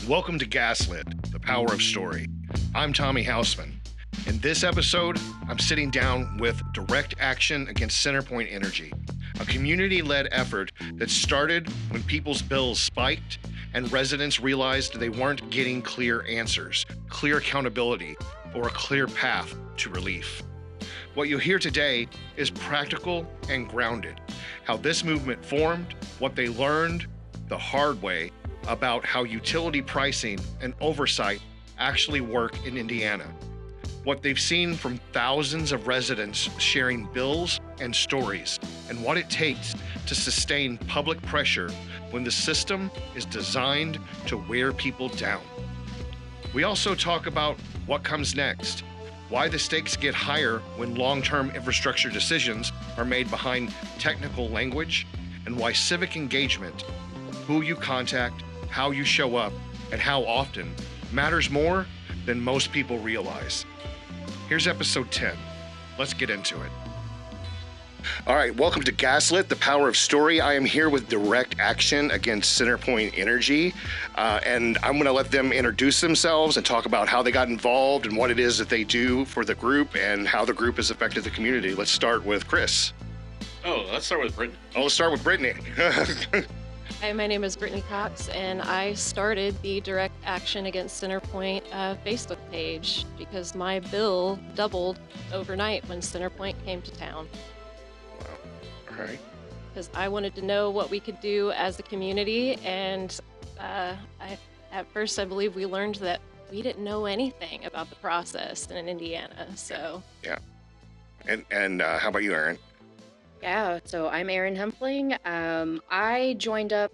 Welcome to Gaslit, the power of story. I'm Tommy Hausman. In this episode, I'm sitting down with Direct Action Against CenterPoint Energy, a community-led effort that started when people's bills spiked and residents realized they weren't getting clear answers, clear accountability, or a clear path to relief. What you'll hear today is practical and grounded. How this movement formed, what they learned the hard way about how utility pricing and oversight actually work in Indiana. What they've seen from thousands of residents sharing bills and stories, and what it takes to sustain public pressure when the system is designed to wear people down. We also talk about what comes next, why the stakes get higher when long-term infrastructure decisions are made behind technical language, and why civic engagement, who you contact, how you show up, and how often matters more than most people realize. Here's episode 10. Let's get into it. All right, welcome to Gaslit, the power of story. I am here with Direct Action Against CenterPoint Energy, and I'm going to let them introduce themselves and talk about how they got involved and what it is that they do for the group and how the group has affected the community. Let's start with Chris. Let's start with Brittany. Let's start with Brittany. Hi, my name is Brittany Cox, and I started the Direct Action Against CenterPoint Facebook page because my bill doubled overnight when CenterPoint came to town. Wow. All right. Because I wanted to know what we could do as a community, and at first I believe we learned that we didn't know anything about the process in Indiana. So yeah. And how about you, Aaron? Yeah, so I'm Erin Hempling. I joined up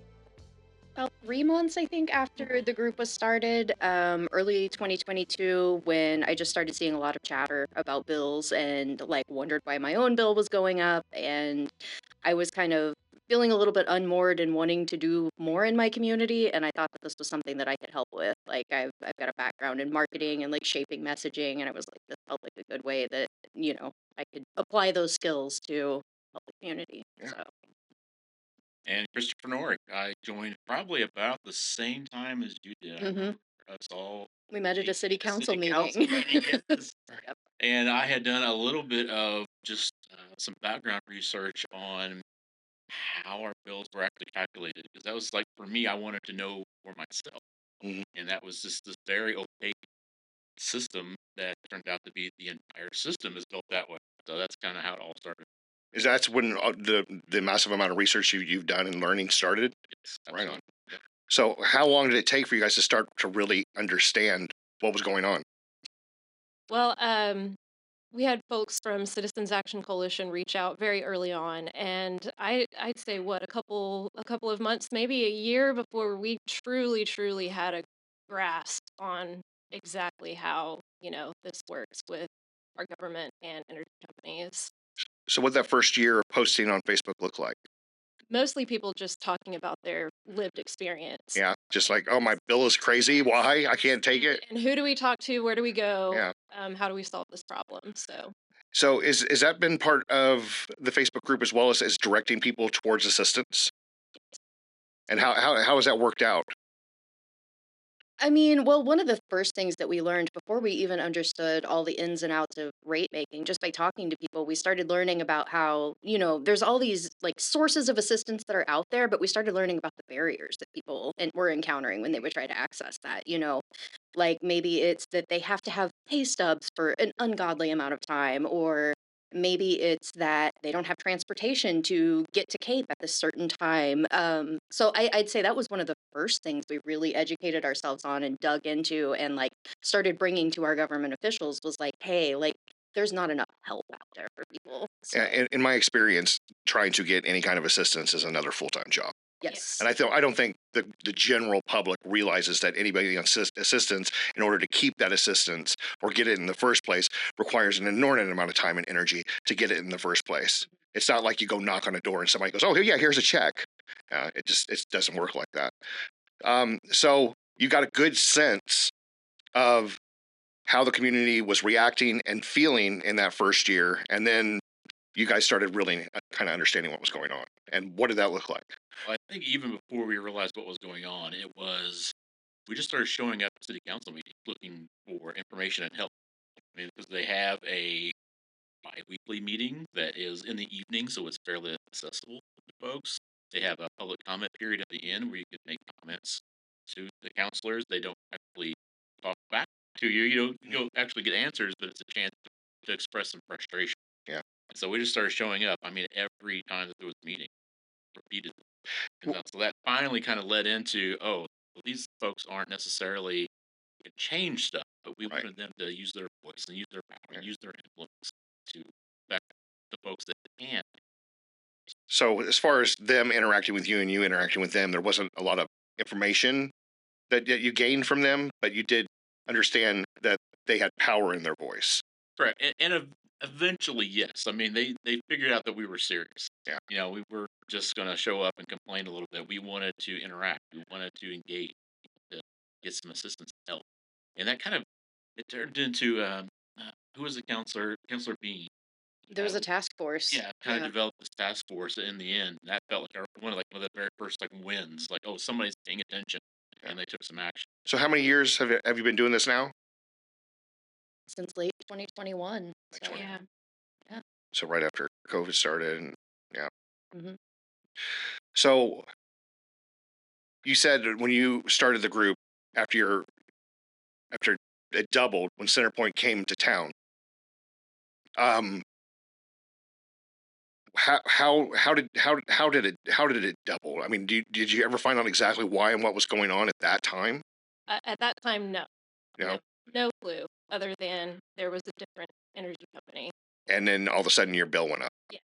about 3 months, I think, after the group was started, early 2022, when I just started seeing a lot of chatter about bills and wondered why my own bill was going up. And I was kind of feeling a little bit unmoored and wanting to do more in my community. And I thought that this was something that I could help with. I've got a background in marketing and shaping messaging. And I was like, this felt like a good way that, I could apply those skills to the community. Yeah. So. And Christopher Norick. I joined probably about the same time as you did. I remember us all. We met at a city council meeting. Yes. Yep. And I had done a little bit of just some background research on how our bills were actually calculated, because that was for me, I wanted to know for myself. Mm-hmm. And that was just this very opaque system that turned out to be the entire system is built that way. So that's kind of how it all started. Is that when the massive amount of research you've done and learning started? Yes, right on. Yep. So how long did it take for you guys to start to really understand what was going on? Well, we had folks from Citizens Action Coalition reach out very early on, and I'd say a couple of months, maybe a year before we truly had a grasp on exactly how this works with our government and energy companies. So what that first year of posting on Facebook look like? Mostly people just talking about their lived experience. Yeah, just oh, my bill is crazy. Why? I can't take it. And who do we talk to? Where do we go? Yeah. How do we solve this problem? So is that been part of the Facebook group as well as directing people towards assistance? And how has that worked out? I mean, well, one of the first things that we learned before we even understood all the ins and outs of rate making, just by talking to people, we started learning about how, there's all these sources of assistance that are out there, but we started learning about the barriers that people were encountering when they would try to access that, maybe it's that they have to have pay stubs for an ungodly amount of time, or maybe it's that they don't have transportation to get to Cape at this certain time. So I'd say that was one of the first things we really educated ourselves on and dug into and started bringing to our government officials was hey, there's not enough help out there for people. So. Yeah, in my experience, trying to get any kind of assistance is another full-time job. Yes. And I don't think the general public realizes that anybody on assistance, in order to keep that assistance or get it in the first place, requires an inordinate amount of time and energy to get it in the first place. It's not like you go knock on a door and somebody goes, "Oh, yeah, here's a check." It doesn't work like that. So you got a good sense of how the community was reacting and feeling in that first year, and then you guys started really kind of understanding what was going on. And what did that look like? Well, I think even before we realized what was going on, it was we just started showing up at city council meetings looking for information and help. I mean, because they have a bi-weekly meeting that is in the evening, so it's fairly accessible to folks. They have a public comment period at the end where you can make comments to the counselors. They don't actually talk back to you. You don't actually get answers, but it's a chance to express some frustration. Yeah. And so we just started showing up. I mean, every time that there was a meeting, repeatedly. And so that finally kind of led into, oh, well, these folks aren't necessarily can change stuff, but we Right. wanted them to use their voice and use their power, Yeah. use their influence to affect the folks that can. So as far as them interacting with you and you interacting with them, there wasn't a lot of information that you gained from them, but you did understand that they had power in their voice. Correct. Eventually, yes. I mean, they figured out that we were serious. Yeah. You know, we were just going to show up and complain a little bit. We wanted to interact. We wanted to engage, to get some assistance and help. And that kind of, it turned into, who was the counselor? Counselor Bean. There was a task force. Yeah, kind of developed this task force in the end. That felt like one of the very first wins. Like, oh, somebody's paying attention, and they took some action. So how many years have you been doing this now? Since late 2021. So, Yeah. So right after COVID started, and yeah. Mhm. So you said when you started the group after it doubled when CenterPoint came to town. How did it double? I mean, did you ever find out exactly why and what was going on at that time? At that time, no. No. No clue other than there was a different energy company. And then all of a sudden your bill went up. Yes.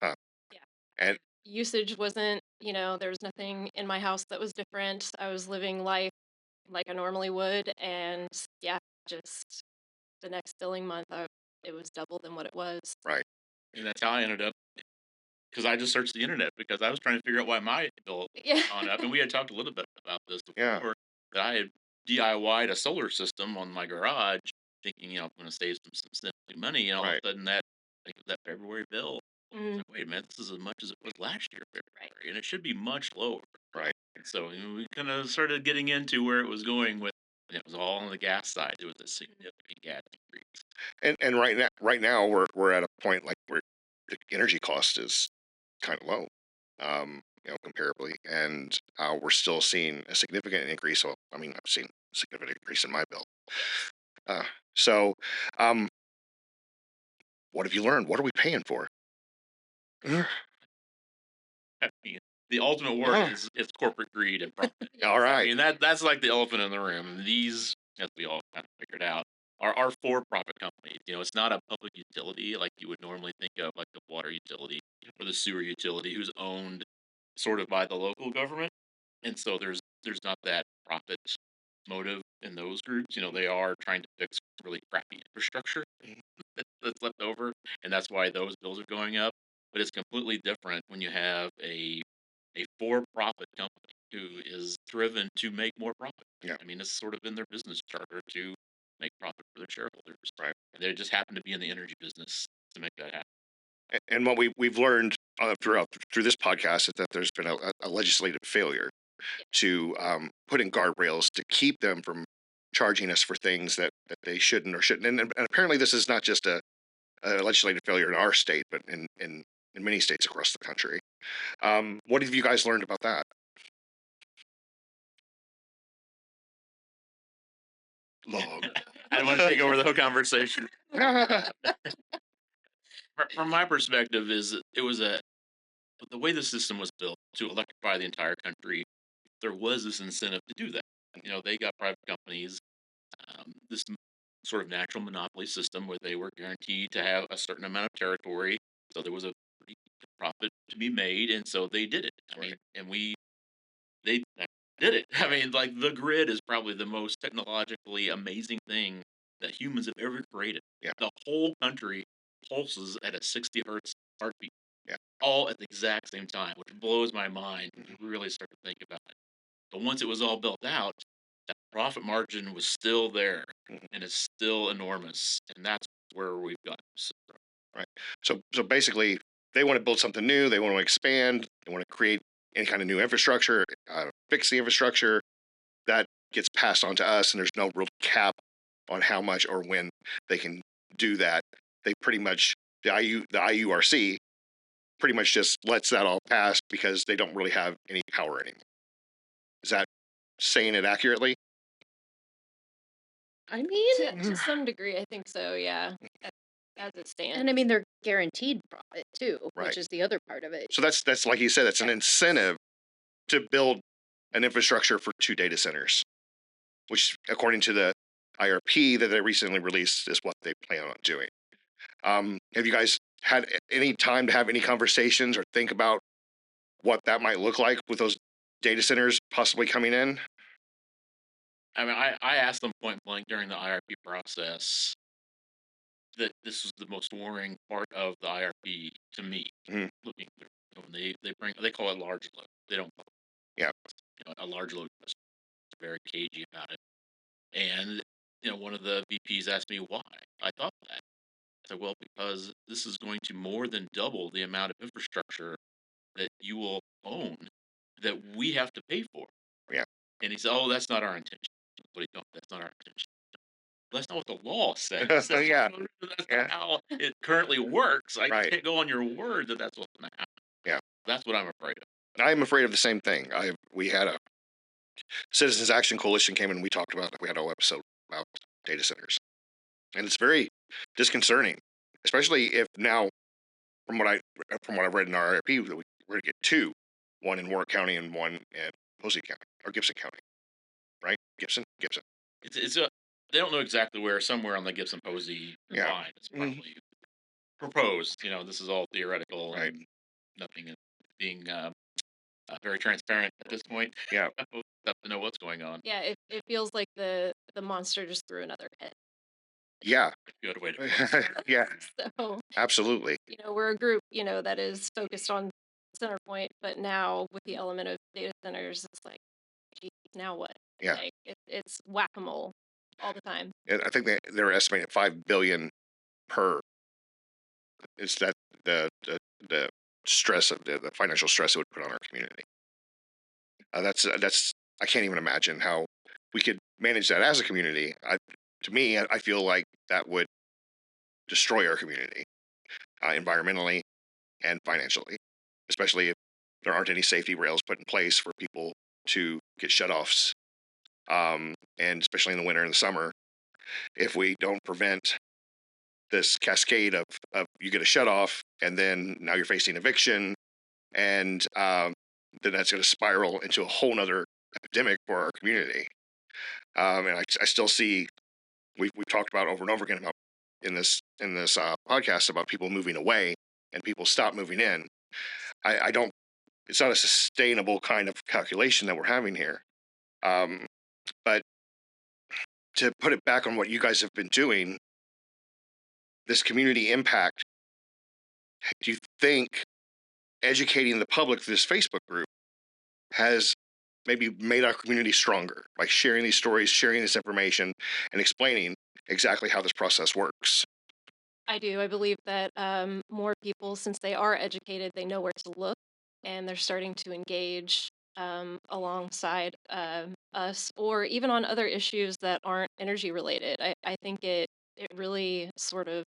Huh. Yeah. And Usage wasn't, there was nothing in my house that was different. I was living life like I normally would. And yeah, just the next billing month, it was double than what it was. right. And that's how I ended up, because I just searched the internet because I was trying to figure out why my bill Yeah. gone up. And we had talked a little bit about this Yeah. before, that I had DIY'd a solar system on my garage, thinking, I'm going to save some significant money. And all Right. of a sudden that February bill, I was like, wait a minute, this is as much as it was last year, February, and it should be much lower. Right. And so we kind of started getting into where it was going with, and it was all on the gas side. It was a significant gas increase. And right now we're at a point like where the energy cost is kind of low, comparably, and we're still seeing a significant increase. So I mean, I've seen a significant increase in my bill. So, what have you learned? What are we paying for? I mean, the ultimate word is corporate greed and profit. All right. I mean, that's like the elephant in the room. And these, as we all kind of figured out, are for-profit companies. It's not a public utility like you would normally think of, like the water utility or the sewer utility, who's owned sort of by the local government. And so there's not that profit motive in those groups. They are trying to fix really crappy infrastructure that's left over, and that's why those bills are going up. But it's completely different when you have a for-profit company who is driven to make more profit. Yeah. I mean, it's sort of in their business charter to make profit for their shareholders. Right. And they just happen to be in the energy business to make that happen. And what we've learned through this podcast is that there's been a legislative failure to put in guardrails to keep them from charging us for things that they shouldn't or shouldn't. And apparently this is not just a legislative failure in our state, but in many states across the country. What have you guys learned about that? Log. I don't want to take over the whole conversation. From my perspective, it was the way the system was built to electrify the entire country. There was this incentive to do that. They got private companies, this sort of natural monopoly system where they were guaranteed to have a certain amount of territory. So there was a pretty good profit to be made, and so they did it. I mean, and they did it. I mean, like, the grid is probably the most technologically amazing thing that humans have ever created. Yeah. The whole country pulses at a 60 hertz heartbeat. Yeah. All at the exact same time, which blows my mind when you really start to think about it. But once it was all built out, that profit margin was still there, and it's still enormous, and that's where we've got. Right. So basically, they want to build something new. They want to expand. They want to create any kind of new infrastructure, fix the infrastructure. That gets passed on to us, and there's no real cap on how much or when they can do that. They pretty much, the IURC pretty much just lets that all pass because they don't really have any power anymore. Is that saying it accurately? I mean, To some degree, I think so, yeah, as it stands. and I mean, they're guaranteed profit too, Right. which is the other part of it. So that's like you said, it's an incentive to build an infrastructure for 2 data centers, which, according to the IRP that they recently released, is what they plan on doing. Have you guys had any time to have any conversations or think about what that might look like with those data centers possibly coming in? I mean, I asked them point blank during the IRP process that this was the most worrying part of the IRP to me. Mhm. Looking through, they call it large load. They don't. Yeah. A large load is very cagey about it. And one of the VPs asked me why I thought that. I said, well, because this is going to more than double the amount of infrastructure that you will own that we have to pay for. Yeah. And he said, oh, that's not our intention. That's not our intention. That's not what the law says. That's Yeah. That's not how it currently works. I Right. can't go on your word that that's what's going to happen. Yeah. That's what I'm afraid of. I'm afraid of the same thing. We had a Citizens Action Coalition came in, and we talked about, we had a whole episode about data centers, and it's very disconcerting, especially if now, from what I've read in our IRP, that we're going to get 2, one in Warwick County and one in Posey County or Gibson County, right? Gibson. It's a they don't know exactly where. Somewhere on the Gibson Posey Yeah. line, it's probably proposed. This is all theoretical, Right. and nothing is being very transparent at this point. Yeah. Have to know what's going on. Yeah, it feels like the monster just threw another hit. Yeah. Good way to put it. Yeah. So, Absolutely. we're a group, that is focused on CenterPoint, but now with the element of data centers, it's like, geez, now what? Yeah. Like, it's whack-a-mole all the time. And I think they're estimating $5 billion per. It's that the stress of the financial stress it would put on our community. That's I can't even imagine how we could manage that as a community. To me, I feel like that would destroy our community, environmentally and financially, especially if there aren't any safety rails put in place for people to get shutoffs, and especially in the winter and the summer, if we don't prevent this cascade of you get a shutoff and then now you're facing eviction, and then that's going to spiral into a whole nother epidemic for our community. And I still see, we've talked about over and over again about in this podcast about people moving away and people stop moving in. I don't. It's not a sustainable kind of calculation that we're having here. But to put it back on what you guys have been doing, this community impact, do you think educating the public through this Facebook group has maybe made our community stronger by sharing these stories, sharing this information, and explaining exactly how this process works? I do. I believe that more people, since they are educated, they know where to look, and they're starting to engage alongside us, or even on other issues that aren't energy related. I think it really sort of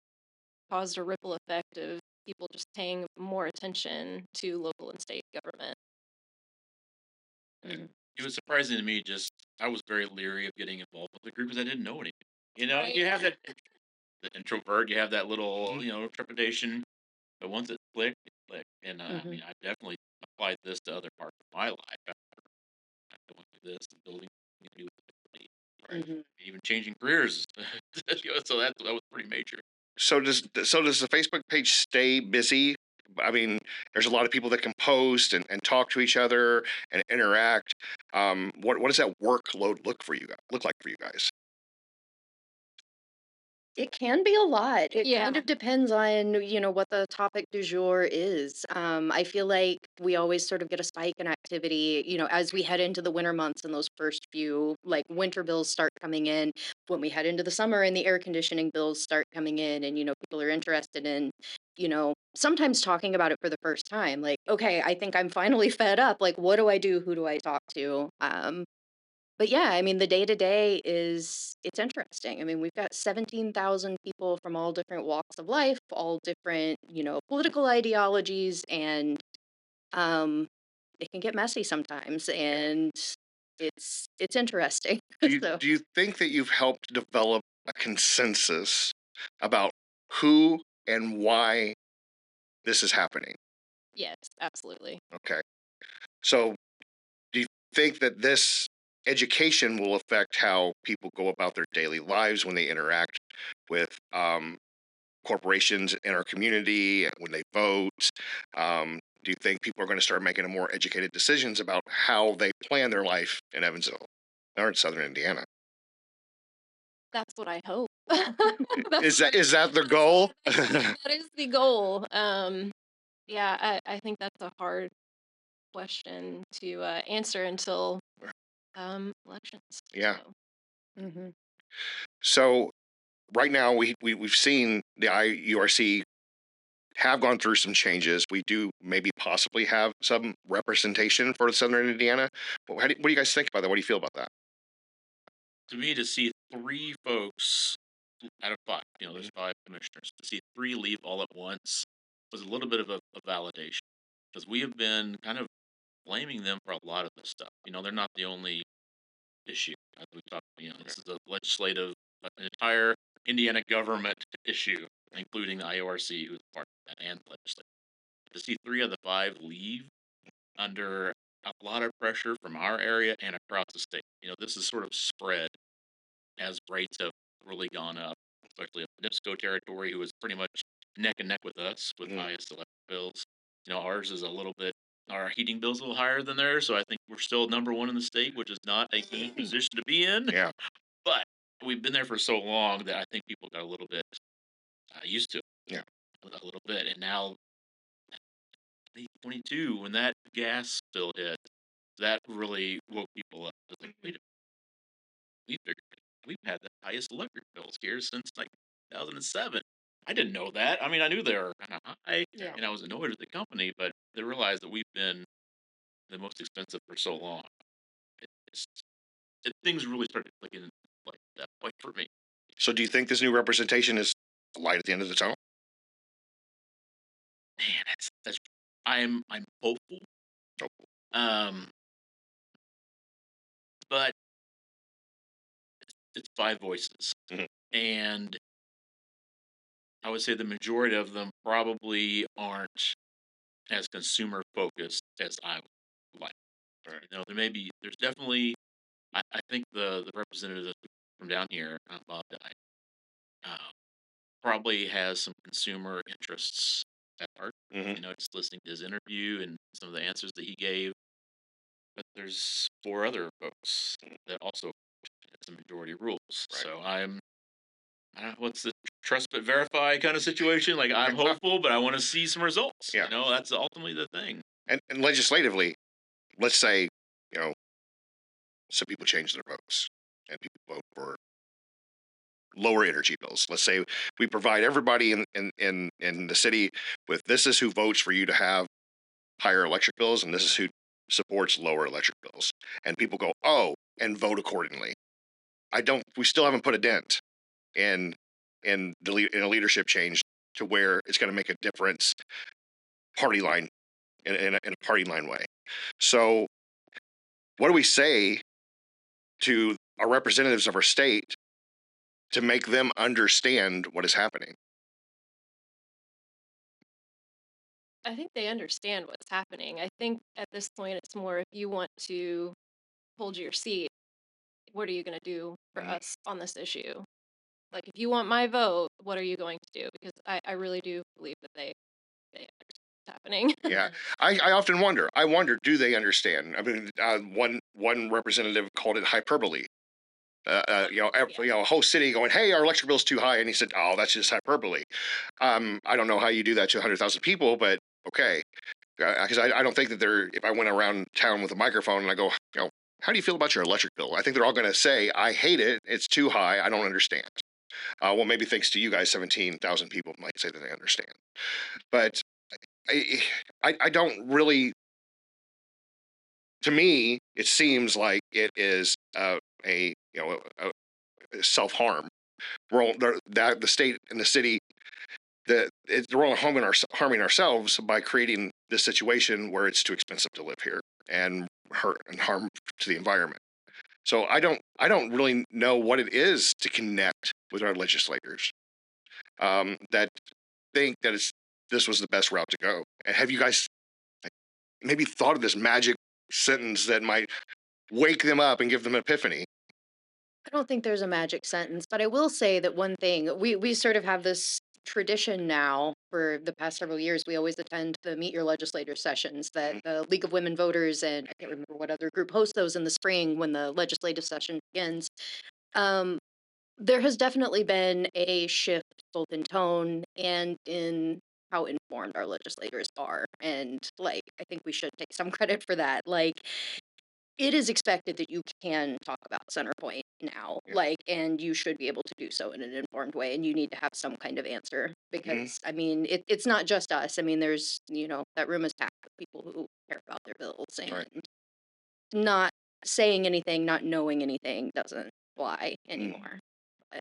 caused a ripple effect of people just paying more attention to local and state government. It was surprising to me. I was very leery of getting involved with the group because I didn't know anything. Right. You have that the introvert. You have that little trepidation, but once it clicked, and I mean, I definitely applied this to other parts of my life after going through this and building right? Even changing careers. So that was pretty major. So does the Facebook page stay busy? I mean, there's a lot of people that can post and talk to each other and interact. What does that workload look like for you guys? It can be a lot. It Yeah. kind of depends on, what the topic du jour is. I feel like we always sort of get a spike in activity, as we head into the winter months and those first few, like, winter bills start coming in. When we head into the summer and the air conditioning bills start coming in, and, people are interested in, sometimes talking about it for the first time. Like, okay, I think I'm finally fed up. Like, what do I do? Who do I talk to? But yeah, I mean, the day to day it's interesting. I mean, we've got 17,000 people from all different walks of life, all different, political ideologies, and um, it can get messy sometimes, and it's interesting. So Do you think that you've helped develop a consensus about who and why this is happening? Yes, absolutely. Okay. So do you think that this education will affect how people go about their daily lives when they interact with corporations in our community, when they vote? Do you think people are going to start making more educated decisions about how they plan their life in Evansville or in Southern Indiana? That's what I hope. Is that the goal? That is the goal. Yeah, I think that's a hard question to answer until elections. Yeah. So. hmm So right now we've seen the IURC have gone through some changes. We do maybe possibly have some representation for Southern Indiana. What do you guys think about that? What do you feel about that? To me, to see three folks out of five, there's five commissioners, to see three leave all at once was a little bit of a validation because we have been kind of blaming them for a lot of this stuff. They're not the only issue. As we talked, this is a legislative, an entire Indiana government issue, including the IORC, who's part of that, and the legislature. To see three of the five leave under a lot of pressure from our area and across the state. This is sort of spread as rates have really gone up, especially up in NIPSCO territory, who is pretty much neck and neck with us with highest electric bills. Ours is a little bit, our heating bill's a little higher than theirs, so I think we're still number one in the state, which is not a good position to be in. Yeah. But we've been there for so long that I think people got a little bit used to it. Yeah. A little bit. And now, 2022, when that gas bill hit, that really woke people up. It's like, wait a minute, we've had the highest electric bills here since like 2007. I didn't know that. I mean, I knew they were kind of high, Yeah. and I was annoyed with the company, but they realized that we've been the most expensive for so long. It's, things really started clicking like that point for me. So do you think this new representation is a light at the end of the tunnel? Man, that's I'm hopeful. Oh. But it's five voices, Mhm. and I would say the majority of them probably aren't as consumer focused as I would like. Right. There's definitely, I think the representative from down here, Bob Dye, probably has some consumer interests at heart. Mhm. Just listening to his interview and some of the answers that he gave. But there's four other folks that also have the majority rules. Right. So I don't know, what's the trust but verify kind of situation? Like, I'm hopeful, but I want to see some results. Yeah. That's ultimately the thing. And legislatively, let's say, some people change their votes and people vote for lower energy bills. Let's say we provide everybody in the city with, this is who votes for you to have higher electric bills, and this is who supports lower electric bills. And people go, oh, and vote accordingly. We still haven't put a dent in in a leadership change to where it's going to make a difference party line in a party line way. So what do we say to our representatives of our state to make them understand what is happening? I think they understand what's happening. I think at this point it's more if you want to hold your seat, what are you going to do for us on this issue? Like, if you want my vote, what are you going to do? Because I really do believe that they understand what's happening. Yeah, I often wonder. I wonder, do they understand? I mean, one representative called it hyperbole. A whole city going, "Hey, our electric bill's too high," and he said, "Oh, that's just hyperbole." I don't know how you do that to 100,000 people, but okay, because I don't think that they're. If I went around town with a microphone and I go, how do you feel about your electric bill? I think they're all going to say, "I hate it. It's too high. I don't understand." Well, maybe thanks to you guys, 17,000 people might say that they understand, but I don't really to me, it seems like it is a self harm. The state and the city we're all harming ourselves by creating this situation where it's too expensive to live here and hurt and harm to the environment. So I don't really know what it is to connect with our legislators that think that this was the best route to go. And have you guys maybe thought of this magic sentence that might wake them up and give them an epiphany? I don't think there's a magic sentence, but I will say that one thing we sort of have this tradition now for the past several years. We always attend the Meet Your Legislator sessions that the League of Women Voters and I can't remember what other group hosts those in the spring when the legislative session begins. Um, there has definitely been a shift both in tone and in how informed our legislators are. And like, I think we should take some credit for that. Like, it is expected that you can talk about CenterPoint now, Yeah. like, and you should be able to do so in an informed way, and you need to have some kind of answer because, I mean, it's not just us. I mean, there's, that room is packed with people who care about their bills, and Right. not saying anything, not knowing anything doesn't fly Mm. anymore. But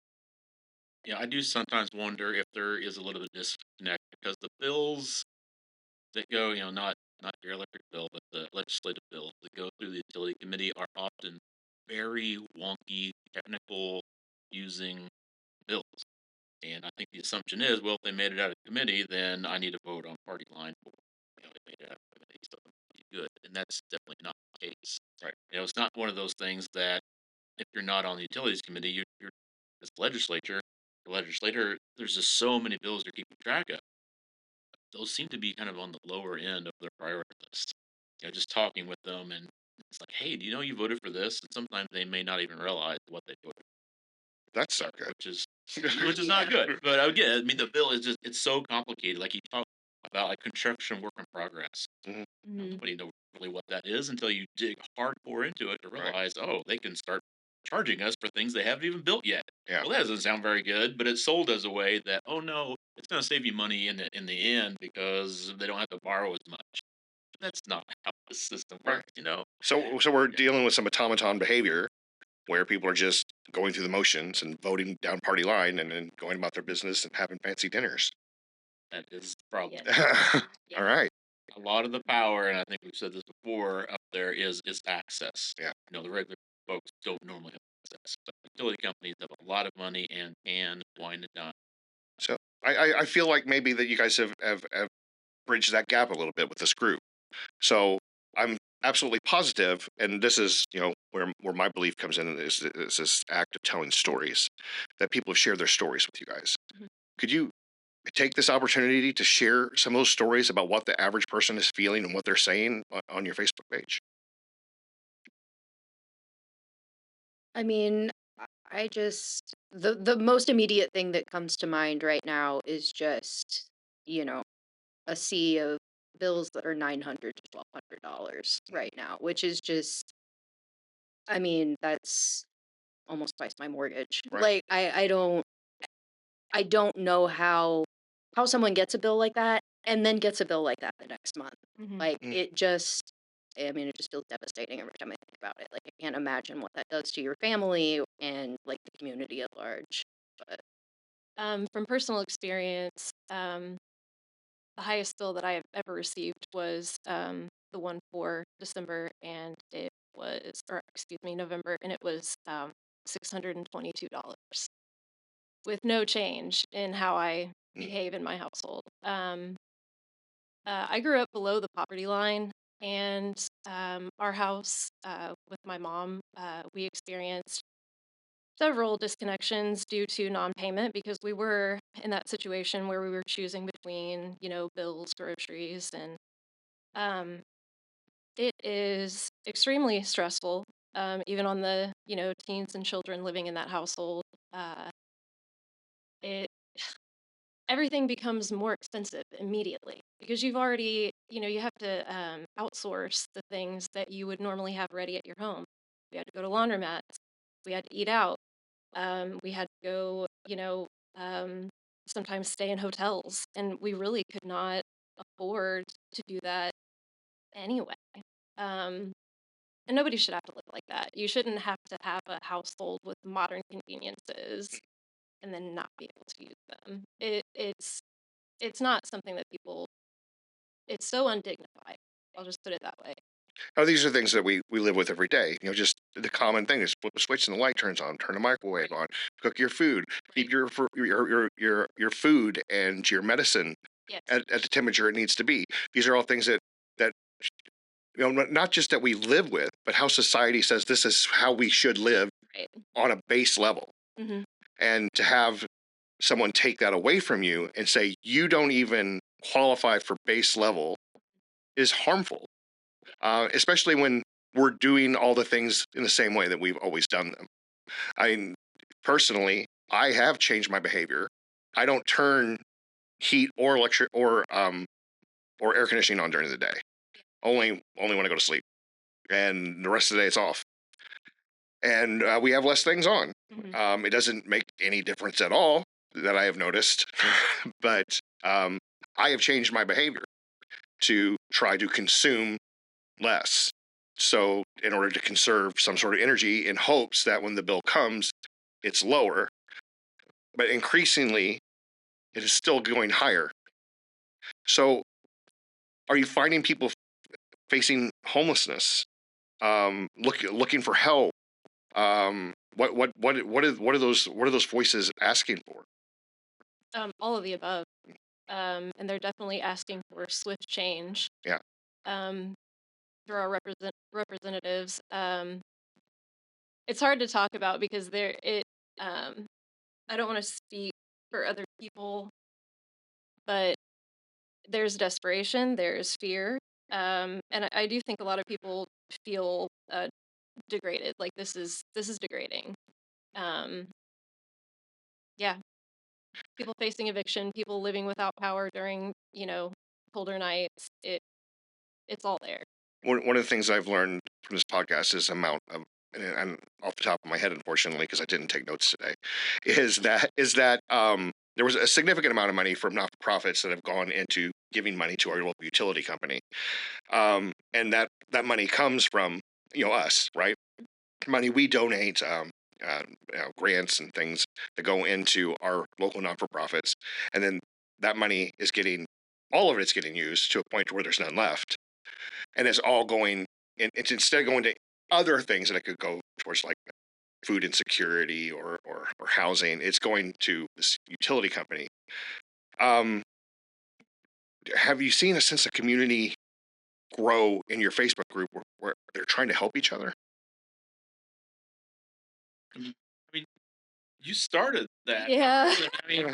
Yeah, I do sometimes wonder if there is a little bit of disconnect because the bills that go, not your electric bill, but the legislative bills that go through the utility committee are often very wonky, technical, using bills. And I think the assumption is, well, if they made it out of committee, then I need to vote on party line for, they made it out of committee, so it must be good. And that's definitely not the case. Right. It's not one of those things that if you're not on the utilities committee, you're as legislator, there's just so many bills you're keeping track of. Those seem to be kind of on the lower end of their priority list. Just talking with them and it's like, hey, do you know you voted for this? And sometimes they may not even realize what they voted That's not for, good. which is not good. But again, I mean, the bill is it's so complicated. Like you talk about like construction work in progress. Mhm. Nobody knows really what that is until you dig hardcore into it to Right. realize, oh, they can start charging us for things they haven't even built yet. Yeah. Well, that doesn't sound very good, but it's sold as a way that, oh no, it's going to save you money in the end because they don't have to borrow as much. That's not how the system Right. works. So we're dealing with some automaton behavior where people are just going through the motions and voting down party line and then going about their business and having fancy dinners. That is the problem. All right. A lot of the power, and I think we've said this before, up there is access. Yeah. The regular folks don't normally have access, but utility companies have a lot of money and can wine and dine. So I feel like maybe that you guys have bridged that gap a little bit with this group. So I'm absolutely positive, and this is where my belief comes in is this act of telling stories that people have shared their stories with you guys. Mhm. Could you take this opportunity to share some of those stories about what the average person is feeling and what they're saying on your Facebook page? I mean, I just the most immediate thing that comes to mind right now is just, you know, a sea of bills that are $900 to $1,200 right now, which is just, I mean, that's almost twice my mortgage. Right. Like, I don't know how someone gets a bill like that and then gets a bill like that the next month. Mhm. Like, Mm. I mean, it just feels devastating every time I think about it. Like, I can't imagine what that does to your family and like the community at large. But From personal experience, the highest bill that I have ever received was the one for December, and it was, or excuse me, November, and it was $622 with no change in how I Mm. behave in my household. I grew up below the poverty line, and our house with my mom, we experienced several disconnections due to non-payment because we were in that situation where we were choosing between, bills, groceries, and um, it is extremely stressful, even on the, teens and children living in that household. It Everything becomes more expensive immediately because you've already, you have to outsource the things that you would normally have ready at your home. We had to go to laundromats. We had to eat out. We had to go, sometimes stay in hotels, and we really could not afford to do that anyway. Um, And nobody should have to live like that. You shouldn't have to have a household with modern conveniences and then not be able to use them. It's not something that people. It's so undignified. I'll just put it that way. Oh, these are things that we live with every day. Just the common thing is flip a switch and the light turns on, turn the microwave on, cook your food, keep your food and your medicine Yes. at the temperature it needs to be. These are all things that not just that we live with, but how society says this is how we should live Right. on a base level. Mm-hmm. And to have someone take that away from you and say you don't even qualify for base level is harmful, especially when we're doing all the things in the same way that we've always done them. Personally, I have changed my behavior. I don't turn heat or electric or air conditioning on during the day. Only when I go to sleep, and the rest of the day it's off. And we have less things on. Mm-hmm. It doesn't make any difference at all that I have noticed, but I have changed my behavior to try to consume less. So in order to conserve some sort of energy in hopes that when the bill comes, it's lower. But increasingly, it is still going higher. So are you finding people facing homelessness, looking for help? What are those voices asking for? All of the above. And they're definitely asking for swift change. Yeah. Through our representatives. It's hard to talk about because I don't want to speak for other people, but there's desperation, there's fear, and I do think a lot of people feel degraded. Like this is degrading. Yeah, people facing eviction, people living without power during colder nights. It's all there. One of the things I've learned from this podcast is amount of, and off the top of my head, unfortunately, because I didn't take notes today, is that there was a significant amount of money from not-for-profits that have gone into giving money to our local utility company, and that money comes from us, right? Money we donate, grants and things that go into our local not-for-profits, and then that money is all of it's getting used to a point where there's none left. And it's all going, and it's instead of going to other things that it could go towards, like food insecurity or housing, it's going to this utility company. Have you seen a sense of community grow in your Facebook group where they're trying to help each other? I mean, you started that. Yeah. I mean, you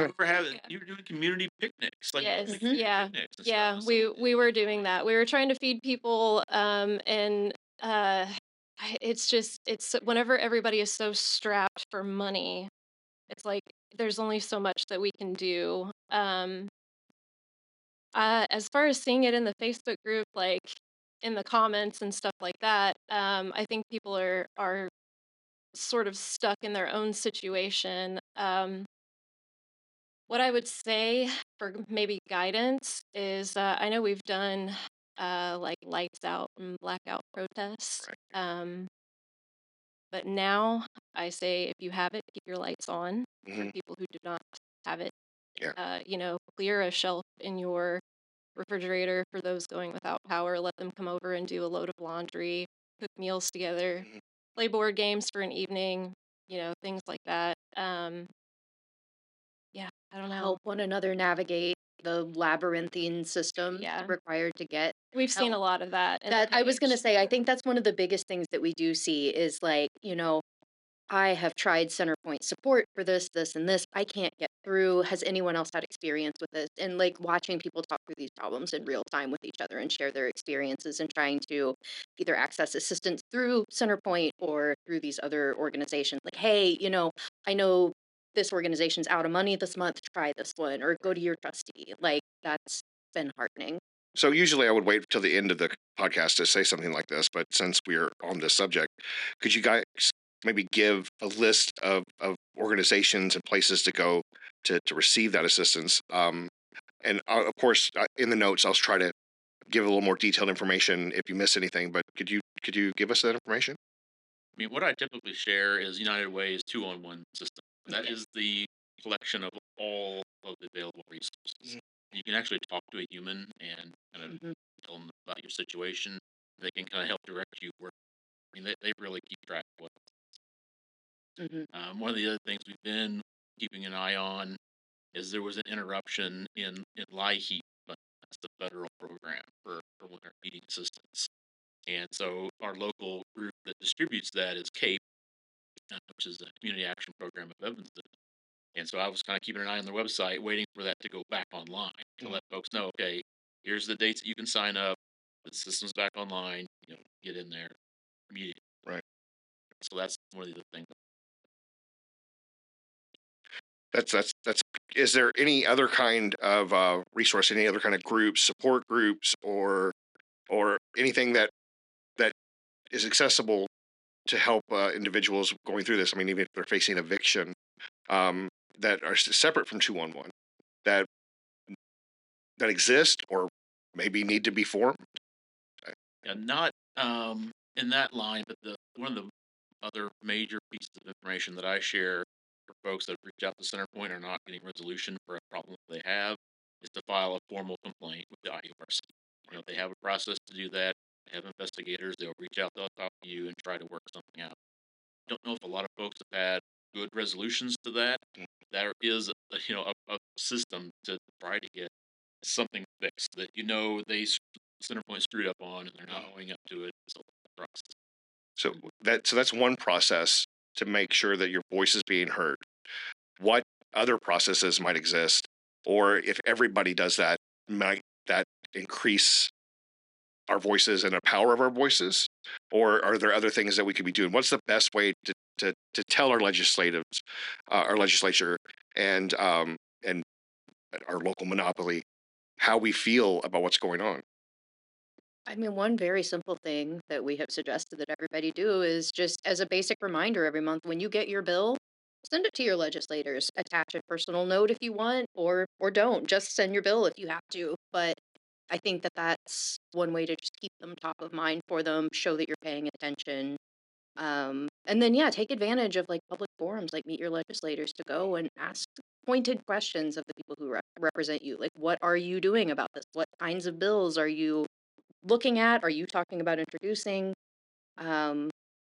were doing community picnics, like Yes. community Yeah. picnics and Yeah. stuff. We were doing that. We were trying to feed people. And it's whenever everybody is so strapped for money, it's like there's only so much that we can do. As far as seeing it in the Facebook group, like in the comments and stuff like that, I think people are sort of stuck in their own situation. What I would say for maybe guidance is I know we've done like lights out and blackout protests. Right. But now I say if you have it, keep your lights on. Mm-hmm. For people who do not have it, Yeah. clear a shelf in your refrigerator for those going without power. Let them come over and do a load of laundry, cook meals together, Mm-hmm. play board games for an evening, things like that. Yeah, I don't know. Help one another navigate the labyrinthine systems Yeah. required to get We've seen a help. lot of that. And That I was going to say, I think that's one of the biggest things that we do see is like, I have tried CenterPoint support for this, this, and this. I can't get through. Has anyone else had experience with this? And like watching people talk through these problems in real time with each other and share their experiences and trying to either access assistance through CenterPoint or through these other organizations. Like, hey, I know this organization's out of money this month. Try this one or go to your trustee. Like, that's been heartening. So usually I would wait till the end of the podcast to say something like this, but since we're on this subject, could you guys maybe give a list of organizations and places to go to receive that assistance? And of course, in the notes, I'll try to give a little more detailed information if you miss anything. But could you give us that information? I mean, what I typically share is United Way's 2-on-1 system. That is the collection of all of the available resources. You can actually talk to a human and kind of Mhm. tell them about your situation. They can kind of help direct you where. I mean, they really keep track of what. Mhm. One of the other things we've been keeping an eye on is there was an interruption in LIHEAP, but that's the federal program for winter heating assistance. And so our local group that distributes that is CAPE, which is the Community Action Program of Evanston. And so I was kind of keeping an eye on their website, waiting for that to go back online to let folks know, okay, here's the dates that you can sign up. The system's back online. Get in there immediately. Right. So that's one of the other things. That's. Is there any other kind of resource, any other kind of groups, support groups, or anything that is accessible to help individuals going through this? I mean, even if they're facing eviction, that are separate from 2-on-1, that exist or maybe need to be formed. Yeah, not in that line, but one of the other major pieces of information that I share for folks that reach out to CenterPoint are not getting resolution for a problem they have is to file a formal complaint with the IURC. They have a process to do that. They have investigators. They'll reach out, they'll talk to you and try to work something out. I don't know if a lot of folks have had good resolutions to that. There is, a system to try to get something fixed that CenterPoint screwed up on and they're not owing up to it. So process. So that's one process to make sure that your voice is being heard. What other processes might exist, or if everybody does that, might that increase our voices and the power of our voices? Or are there other things that we could be doing? What's the best way to tell our our legislature, and our local monopoly how we feel about what's going on? I mean, one very simple thing that we have suggested that everybody do is just as a basic reminder every month when you get your bill, send it to your legislators. Attach a personal note if you want, or don't. Just send your bill if you have to. But I think that that's one way to just keep them top of mind for them, show that you're paying attention. And then yeah, take advantage of like public forums, like meet your legislators to go and ask pointed questions of the people who represent you. Like, what are you doing about this? What kinds of bills are you looking at? Are you talking about introducing? Um,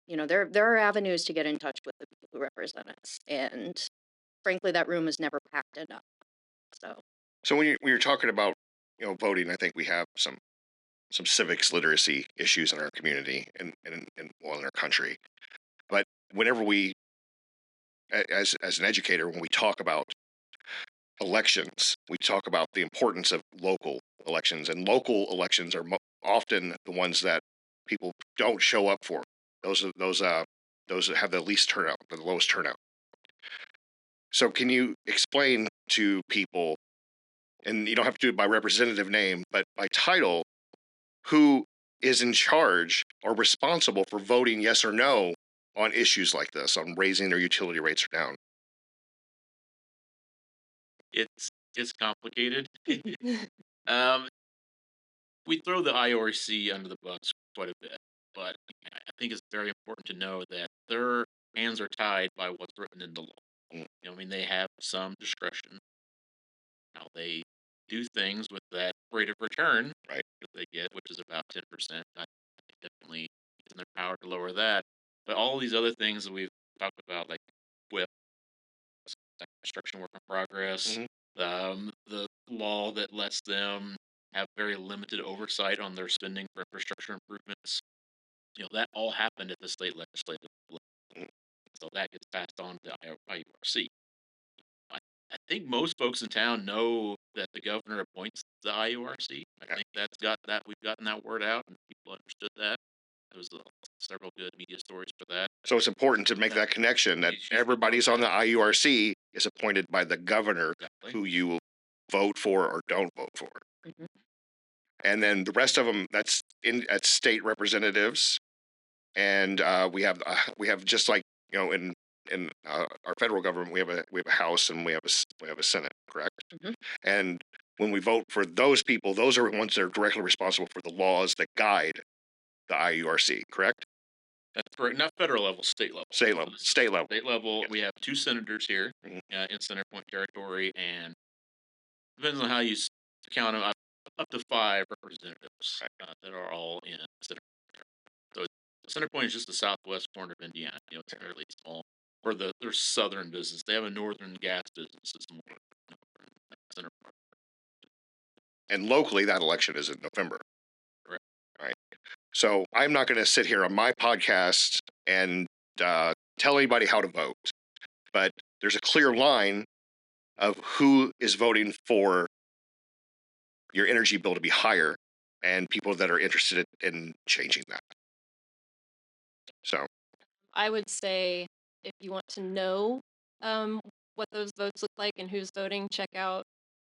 there are avenues to get in touch with the people who represent us, and frankly, that room is never packed enough. So, So when you're talking about voting, I think we have some civics literacy issues in our community and well, in our country. But whenever as an educator, when we talk about elections, we talk about the importance of local elections, and local elections are often the ones that people don't show up for. Those that have the least turnout, the lowest turnout. So can you explain to people, and you don't have to do it by representative name, but by title, who is in charge or responsible for voting yes or no on issues like this, on raising their utility rates or down? It's complicated. um, we throw the IORC under the bus quite a bit, but I think it's very important to know that their hands are tied by what's written in the law. I mean, they have some discretion. Now they do things with that rate of return Right. that they get, which is about 10%. I definitely it's in their power to lower that. But all these other things that we've talked about, like WIP, construction work in progress, the law that lets them have very limited oversight on their spending for infrastructure improvements, that all happened at the state legislative level. So that gets passed on to IURC. I think most folks in town know that the governor appoints the IURC. I think we've gotten that word out and people understood that. There was several good media stories for that. So it's important to make that connection that everybody's on the IURC is appointed by the governor, who you will vote for or don't vote for. Mhm. And then the rest of them, that's at state representatives, and we have just like in our federal government, we have a House and we have a Senate, correct? Mhm. And when we vote for those people, those are the ones that are directly responsible for the laws that guide the IURC, correct? That's correct. Not federal level, state level. State level. State level. State level. Yes. We have 2 senators here Mhm. in CenterPoint territory, and depends on how you count them, up to 5 representatives that are all in CenterPoint. So CenterPoint is just the southwest corner of Indiana. It's fairly small. For their southern business, they have a northern gas business. It's more CenterPoint. And locally, that election is in November. Right. All right. So I'm not going to sit here on my podcast and tell anybody how to vote, but there's a clear line of who is voting for your energy bill to be higher and people that are interested in changing that. So I would say if you want to know what those votes look like and who's voting, check out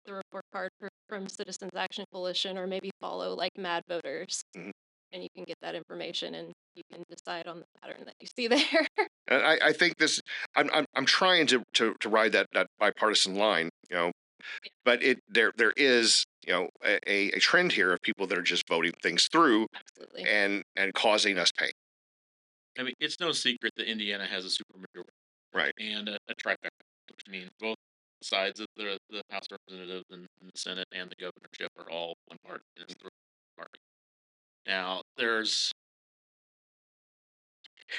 the report card from Citizens Action Coalition, or maybe follow like Mad Voters, Mhm. and you can get that information and you can decide on the pattern that you see there. and I think this, I'm trying to ride that bipartisan line, but there is, a trend here of people that are just voting things through Absolutely. and causing us pain. I mean, it's no secret that Indiana has a supermajority. Right. And a trifecta, which means both sides of the House of Representatives and the Senate and the governorship are all one party. And it's the party. Now,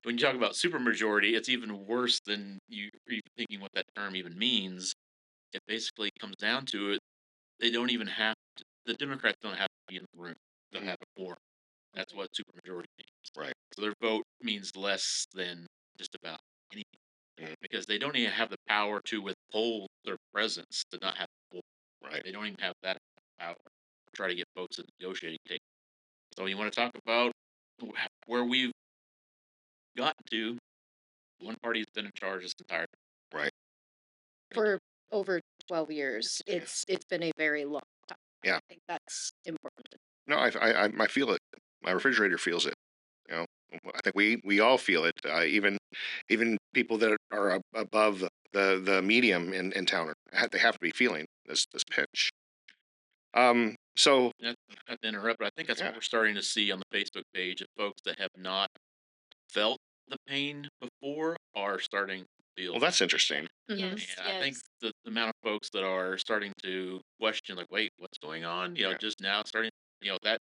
when you talk about supermajority, it's even worse than you even thinking what that term even means. It basically comes down to it. They don't even have to, the Democrats don't have to be in the room. They'll have a quorum. That's what supermajority means. Right. So their vote means less than just about anything. Mhm. Because they don't even have the power to withhold their presence, to not have a quorum. Right. They don't even have that power to try to get votes at the negotiating table. So you want to talk about where we've gotten to? One party's been in charge this entire time. Right. For over 12 years. It's been a very long time. Yeah. I think that's important. No, I feel it. My refrigerator feels it. I think we all feel it. Even people that are above the medium in town, they have to be feeling this pinch. So Not to interrupt, but I think that's what we're starting to see on the Facebook page of folks that have not felt the pain before are starting to feel. well, that's interesting. Mhm. Yes, And I think the amount of folks that are starting to question, like, wait, what's going on? Just now starting, that,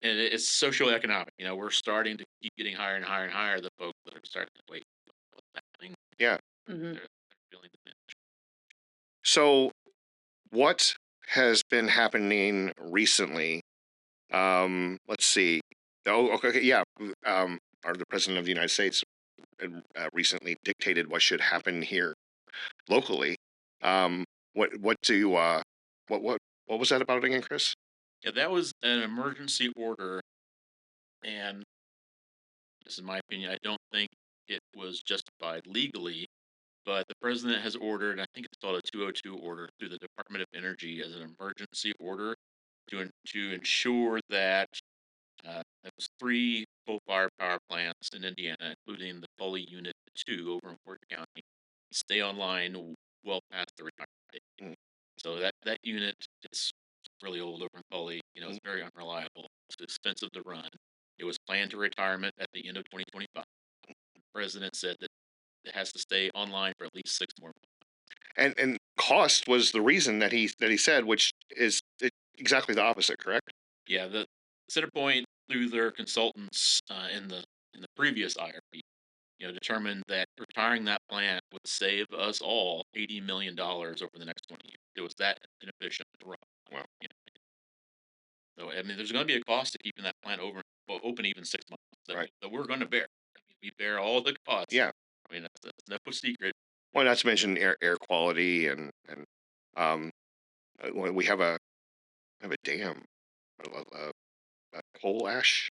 and it's socioeconomic. We're starting to keep getting higher and higher and higher. The folks that are starting to wait, what's happening? Yeah. Mhm. They're feeling the pinch. So what has been happening recently? Let's see. Oh, okay, yeah. The president of the United States recently dictated what should happen here locally. What what was that about again, Chris? Yeah, that was an emergency order, and this is my opinion. I don't think it was justified legally, but the president has ordered, I think it's called a 202 order through the Department of Energy as an emergency order to ensure that those 3 coal-fired power plants in Indiana, including the Foley Unit 2 over in Fort County, stay online well past the retirement date. Mm. So that unit is really old over in Foley. It's very unreliable. It's expensive to run. It was planned to retirement at the end of 2025. The president said that it has to stay online for at least 6 more months. And cost was the reason that he said, which is exactly the opposite, correct? Yeah, the CenterPoint through their consultants in the previous IRP, determined that retiring that plant would save us all $80 million over the next 20 years. It was that inefficient to run. Wow. So I mean, there's going to be a cost to keeping that plant open even 6 months. Right. That we're going to bear. We bear all the costs. Yeah. I mean, that's no secret. Well, not to mention air quality um, we have a dam, a coal ash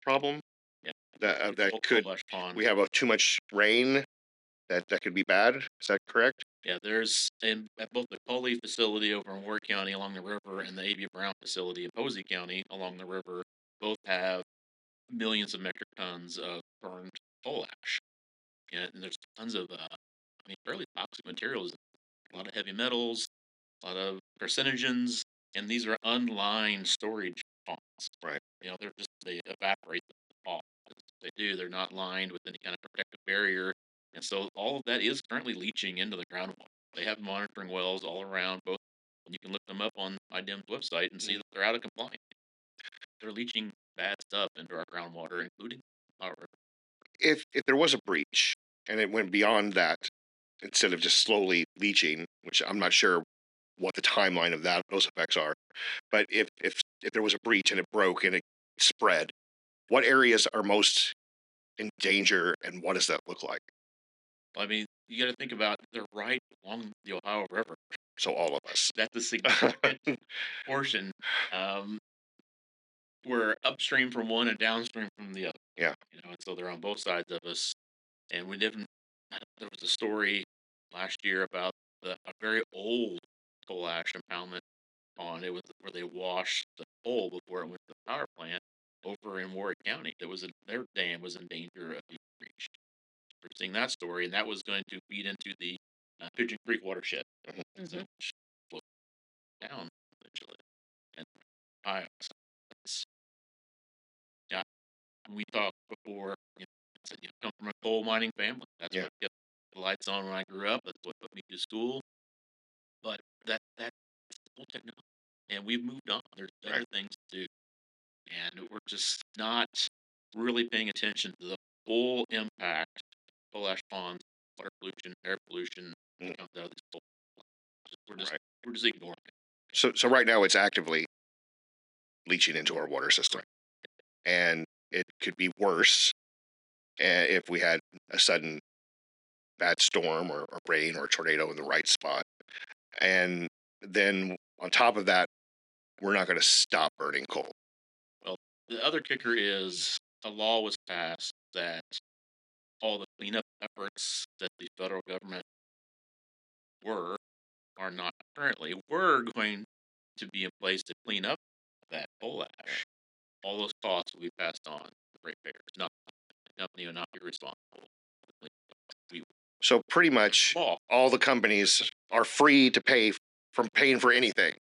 problem. Yeah. That could, Pond. we have too much rain that could be bad. Is that correct? Yeah, there's at both the Coley facility over in Ward County along the river and the A.B. Brown facility in Posey County along the river, both have millions of metric tons of burned coal ash. And there's tons of, fairly toxic materials, a lot of heavy metals. a lot of carcinogens, and these are unlined storage ponds. Right. They evaporate off. They do. They're not lined with any kind of protective barrier, and so all of that is currently leaching into the groundwater. They have monitoring wells all around. Both you can look them up on IDEM's website and see that they're out of compliance. They're leaching bad stuff into our groundwater, including our river. If there was a breach and it went beyond that, instead of just slowly leaching, which I'm not sure what the timeline of those effects are, but if there was a breach and it broke and it spread, what areas are most in danger, and what does that look like? I mean, you got to think about they're right along the Ohio River. So all of us. That's a significant portion. We're upstream from one and downstream from the other. Yeah. And so they're on both sides of us. And we didn't. There was a story last year about a very old coal ash impoundment pond. It was where they washed the coal before it went to the power plant over in Warwick County. Their dam was in danger of being breached. We're seeing that story, and that was going to feed into the Pigeon Creek watershed, so which flowed down eventually. And I, yeah, we talked before. I said, come from a coal mining family. That's what kept the lights on when I grew up. That's what put me to school. But that's old technology, and we've moved on. There's better things to do, and we're just not really paying attention to the full impact of coal ash ponds, water pollution, air pollution that comes out of these coal. We're just ignoring it. So right now it's actively leaching into our water system, and it could be worse if we had a sudden bad storm or rain or tornado in the right spot. And then on top of that, we're not going to stop burning coal. Well, the other kicker is a law was passed that all the cleanup efforts that the federal government are not currently, were going to be in place to clean up that coal ash. All those costs will be passed on to ratepayers. Not the company will not be responsible. So pretty much all the companies are free to pay from paying for anything.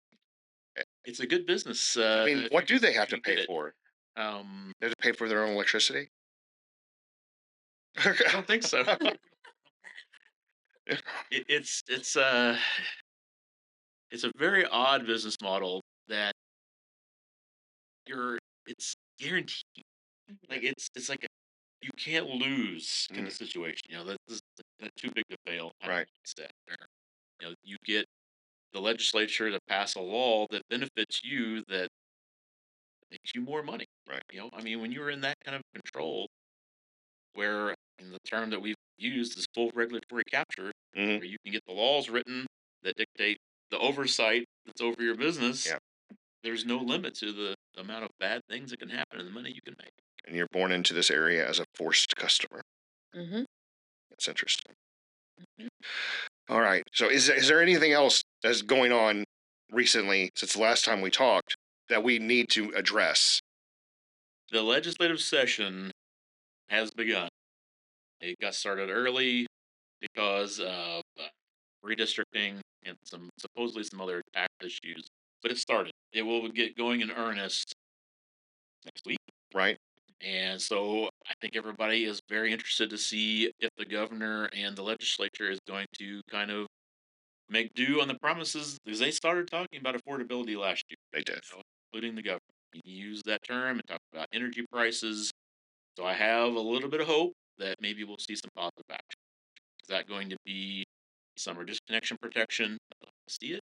It's a good business. I mean, what do they have to pay for? They have to pay for their own electricity? I don't think so. It's a very odd business model that it's guaranteed. Like it's like you can't lose in the situation. This is too big to fail. Right. You get the legislature to pass a law that benefits you, that makes you more money. Right. I mean, when you're in that kind of control, where in the term that we've used is full regulatory capture, where you can get the laws written that dictate the oversight that's over your business. Yeah. There's no limit to the amount of bad things that can happen and the money you can make. And you're born into this area as a forced customer. That's interesting. All right. So is there anything else that's going on recently since the last time we talked that we need to address? The legislative session has begun. It got started early because of redistricting and supposedly some other tax issues, but it started. It will get going in earnest next week. Right. And so I think everybody is very interested to see if the governor and the legislature is going to kind of make do on the promises, because they started talking about affordability last year. They did. Including the governor. He used that term and talked about energy prices. So I have a little bit of hope that maybe we'll see some positive action. Is that going to be summer disconnection protection? I don't see it.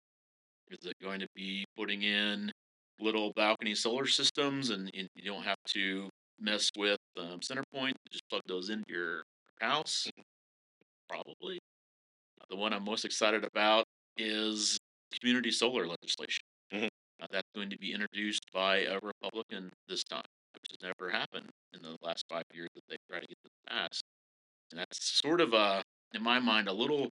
Is it going to be putting in little balcony solar systems and you don't have to mess with CenterPoint? Just plug those into your house? Probably. The one I'm most excited about is community solar legislation. That's going to be introduced by a Republican this time, which has never happened in the last 5 years that they've tried to get this passed. And that's sort of in my mind, a little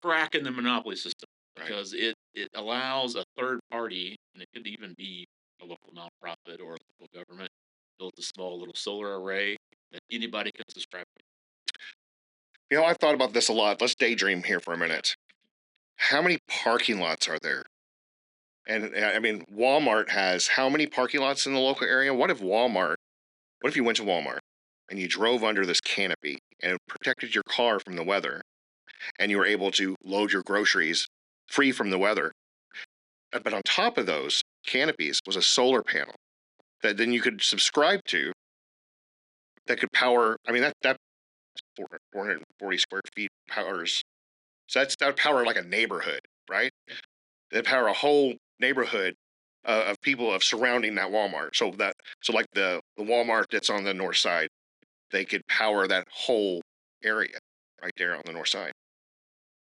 crack in the monopoly system, because it allows a third party, and it could even be a local nonprofit or a local government, build a small little solar array that anybody can subscribe to. I've thought about this a lot. Let's daydream here for a minute. how many parking lots are there? And I mean, Walmart has how many parking lots in the local area? What if you went to Walmart and you drove under this canopy and it protected your car from the weather and you were able to load your groceries free from the weather? But on top of those canopies was a solar panel that then you could subscribe to that could power. I mean, that 440 square feet powers. So that would power like a neighborhood, right? That power a whole neighborhood of people of surrounding that Walmart. So like the Walmart that's on the north side, they could power that whole area right there on the north side.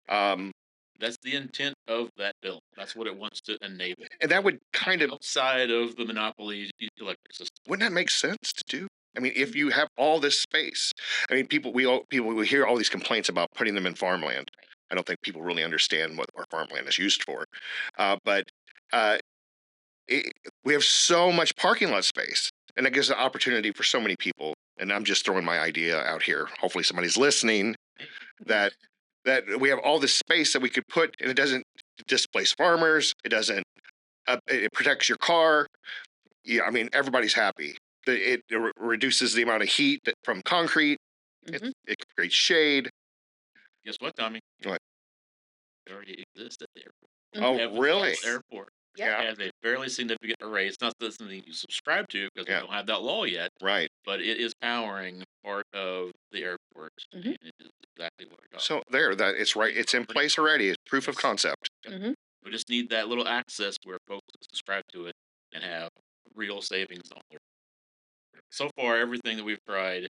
That's the intent of that bill. That's what it wants to enable. And that would kind of outside of the monopoly electric system. Wouldn't that make sense to do? I mean, if you have all this space, I mean, we hear all these complaints about putting them in farmland. I don't think people really understand what our farmland is used for, but we have so much parking lot space, and it gives an opportunity for so many people. And I'm just throwing my idea out here. Hopefully, somebody's listening. That we have all this space that we could put, and it doesn't displace farmers. It doesn't. It protects your car. Yeah, I mean, everybody's happy. It reduces the amount of heat from concrete. It creates shade. Guess what, Tommy? What? It already exists at the airport. Oh, really? Airport. Yeah. It has a fairly significant array. It's not something you subscribe to because we don't have that law yet. Right. But it is powering part of the airport. And it is exactly what we're talking about. So it's right. It's in place already. It's proof of concept. We just need that little access where folks can subscribe to it and have real savings on there. So far, everything that we've tried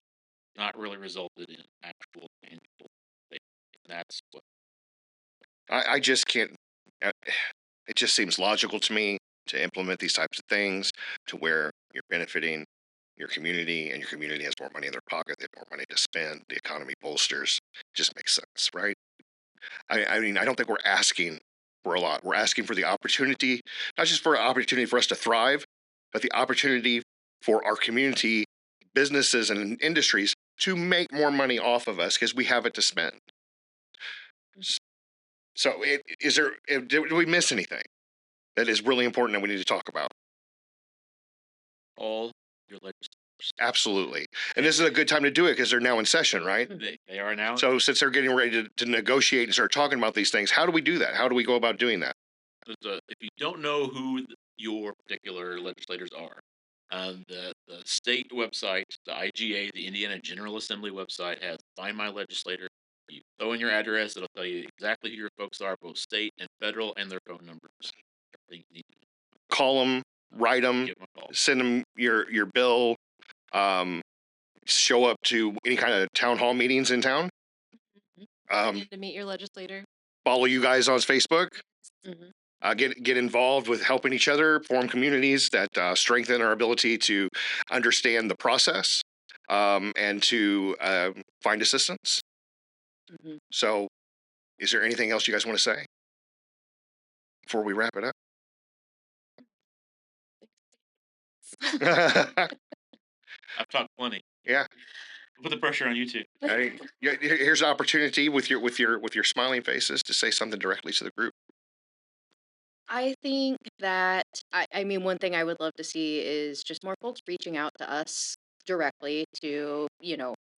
not really resulted in actual tangible savings. That's what I just can't. It just seems logical to me to implement these types of things to where you're benefiting your community, and your community has more money in their pocket. They have more money to spend. The economy bolsters. It just makes sense, right? I mean, I don't think we're asking for a lot. We're asking for the opportunity, not just for an opportunity for us to thrive, but the opportunity for our community, businesses, and industries to make more money off of us because we have it to spend. So, did we miss anything that is really important that we need to talk about? all your legislators. Absolutely. And this is a good time to do it because they're now in session, right? They are now. So since they're getting ready to negotiate and start talking about these things, how do we do that? How do we go about doing that? If you don't know who your particular legislators are, the state website, the IGA, the Indiana General Assembly website has Find My Legislator. You throw in your address, it'll tell you exactly who your folks are, both state and federal, and their phone numbers. Everything you need to know. Call them, write them, Give them a call. send them your bill, show up to any kind of town hall meetings in town. To meet your legislator. Follow you guys on Facebook. Get involved with helping each other, form communities that strengthen our ability to understand the process and to find assistance. So, is there anything else you guys want to say before we wrap it up? I've talked plenty. Yeah. Put the pressure on you too. Here's an opportunity with your smiling faces to say something directly to the group. I think that, I mean, one thing I would love to see is just more folks reaching out to us directly to,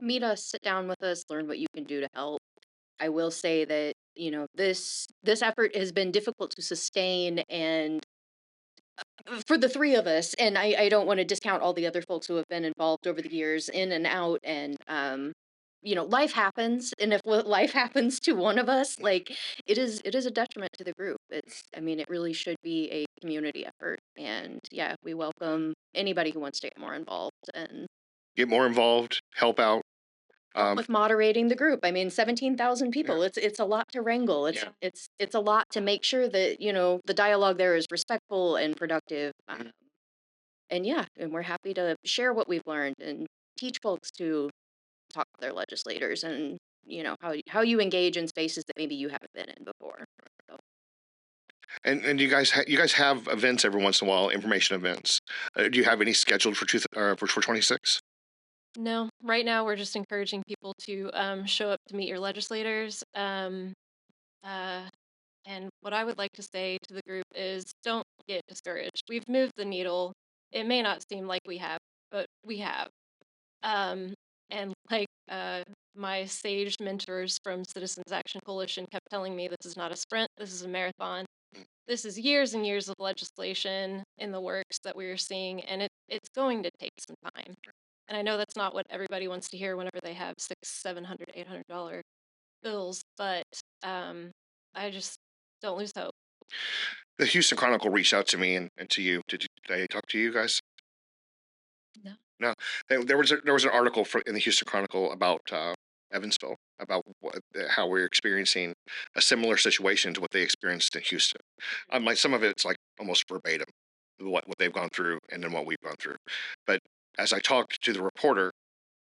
meet us, sit down with us, learn what you can do to help. I will say that, this effort has been difficult to sustain, and for the three of us, and I don't want to discount all the other folks who have been involved over the years, in and out, and life happens, and if life happens to one of us, like, it is a detriment to the group. I mean, it really should be a community effort, and yeah, we welcome anybody who wants to get more involved and help out. with moderating the group. I mean, 17,000 people. Yeah. It's a lot to wrangle. It's a lot to make sure that the dialogue there is respectful and productive. And yeah, and we're happy to share what we've learned and teach folks to talk to their legislators, and how you engage in spaces that maybe you haven't been in before. So. And you guys have events every once in a while, information events. Do you have any scheduled for 26? No, right now we're just encouraging people to show up to meet your legislators. And what I would like to say to the group is don't get discouraged. We've moved the needle. It may not seem like we have, but we have. And like my sage mentors from Citizens Action Coalition kept telling me, this is not a sprint, this is a marathon. This is years and years of legislation in the works that we're seeing, and it's going to take some time. And I know that's not what everybody wants to hear whenever they have $600, $700, $800 bills, but I just don't lose hope. The Houston Chronicle reached out to me and to you. Did they talk to you guys? No. No. There was an article in the Houston Chronicle about Evansville, about how we're experiencing a similar situation to what they experienced in Houston. Like some of it's like almost verbatim what they've gone through and then what we've gone through. But as I talked to the reporter,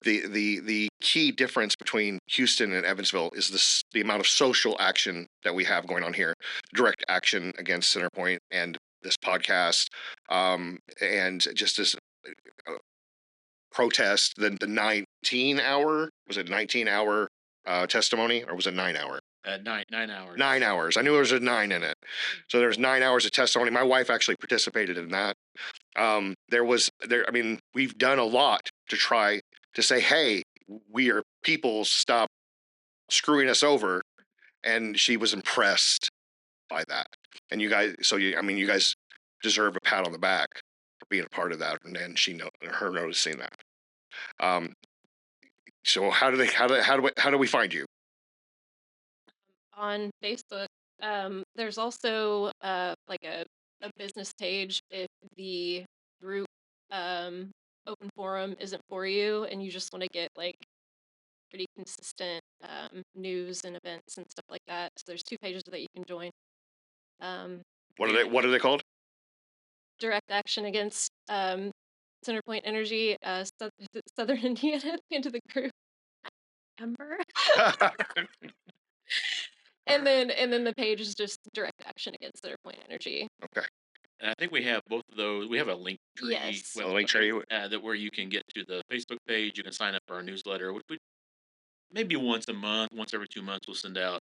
the key difference between Houston and Evansville is the amount of social action that we have going on here, direct action against CenterPoint and this podcast, and just this protest, the 19-hour, was it 19-hour testimony, or was it 9 hour? 9 hours. 9 hours. I knew there was a 9 in it. So there's 9 hours of testimony. My wife actually participated in that. I mean, we've done a lot to try to say, hey, we are people, stop screwing us over. And she was impressed by that. And you guys, you guys deserve a pat on the back for being a part of that. And her noticing that. So how do we find you? On Facebook, there's also like a business page if the group open forum isn't for you and you just want to get like pretty consistent news and events and stuff like that. So there's 2 pages that you can join. What are they called? Direct Action Against CenterPoint Energy, Southern Indiana into the group. Ember. And then the page is just Direct Action Against CenterPoint Energy. Okay. And I think we have both of those. We have a link tree. Yes. A link tree that where you can get to the Facebook page. You can sign up for our newsletter. Maybe once a month, once every 2 months, we'll send out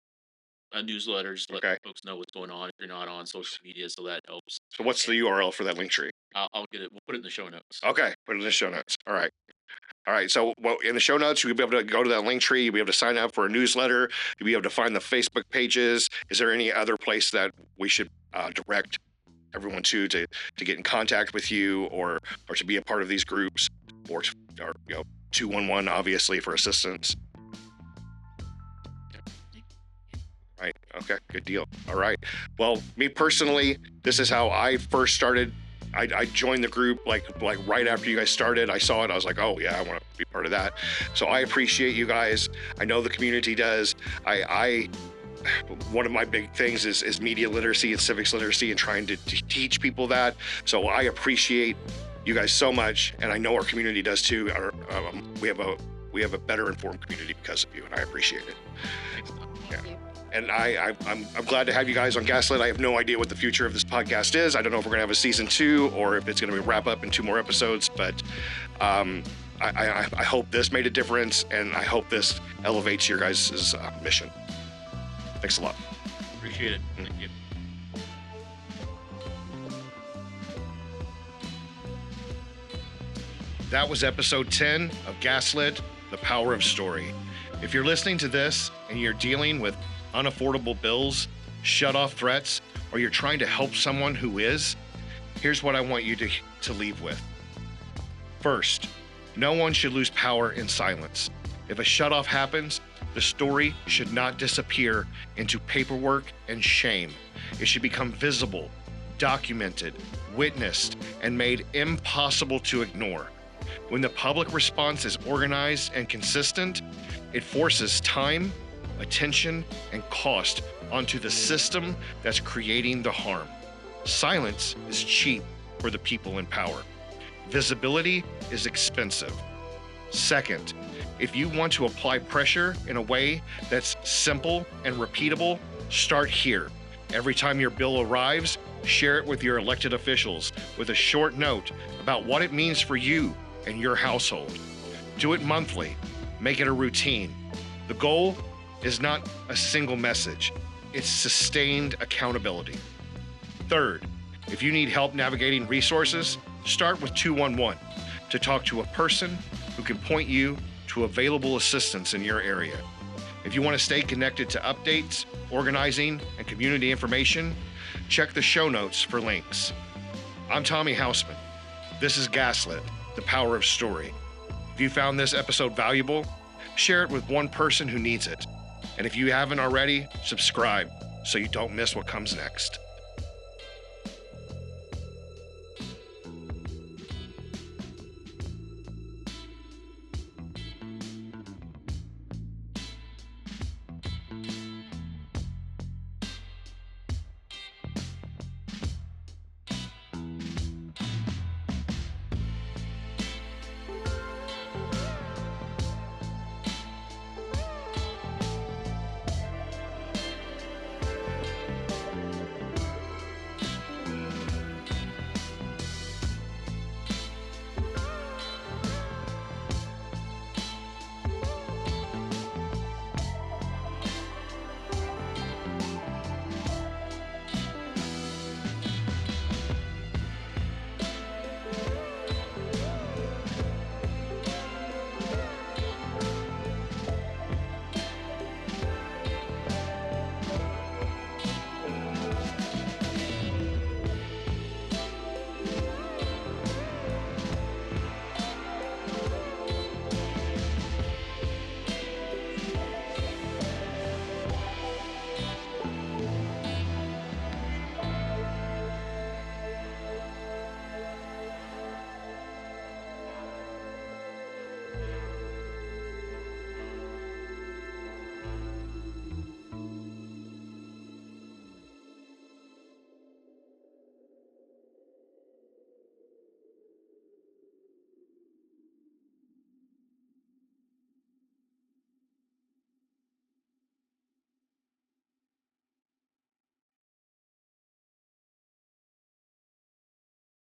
a newsletter just to let folks know what's going on if you're not on social media, so that helps. So what's the URL for that link tree? I'll get it. We'll put it in the show notes. Okay, put it in the show notes. All right. So in the show notes, you'll be able to go to that link tree. You'll be able to sign up for a newsletter. You'll be able to find the Facebook pages. Is there any other place that we should direct everyone to get in contact with you, or to be a part of these groups, or 211 obviously for assistance? Right. Okay. Good deal. All right. Well, me personally, this is how I first started. I joined the group like right after you guys started. I saw it. I was like, oh yeah, I want to be part of that. So I appreciate you guys. I know the community does. One of my big things is media literacy and civics literacy and trying to teach people that. So I appreciate you guys so much, and I know our community does too. We have a better informed community because of you, and I appreciate it. Yeah. And I'm glad to have you guys on Gaslit. I have no idea what the future of this podcast is. I don't know if we're going to have a season 2 or if it's going to be wrap up in 2 more episodes, but I hope this made a difference, and I hope this elevates your guys' mission. Thanks a lot. Appreciate it. Thank you. That was episode 10 of Gaslit, The Power of Story. If you're listening to this and you're dealing with unaffordable bills, shut-off threats, or you're trying to help someone who is, here's what I want you to leave with. First, no one should lose power in silence. If a shut-off happens, the story should not disappear into paperwork and shame. It should become visible, documented, witnessed, and made impossible to ignore. When the public response is organized and consistent, it forces time, attention, and cost onto the system that's creating the harm. Silence is cheap for the people in power. Visibility is expensive. Second, if you want to apply pressure in a way that's simple and repeatable, start here. Every time your bill arrives, share it with your elected officials with a short note about what it means for you and your household. Do it monthly. Make it a routine. The goal is not a single message. it's sustained accountability. Third, if you need help navigating resources, start with 211 to talk to a person who can point you to available assistance in your area. If you want to stay connected to updates, organizing, and community information, check the show notes for links. I'm Tommy Hausman. This is Gaslit, the power of story. If you found this episode valuable, share it with one person who needs it. And if you haven't already, subscribe so you don't miss what comes next.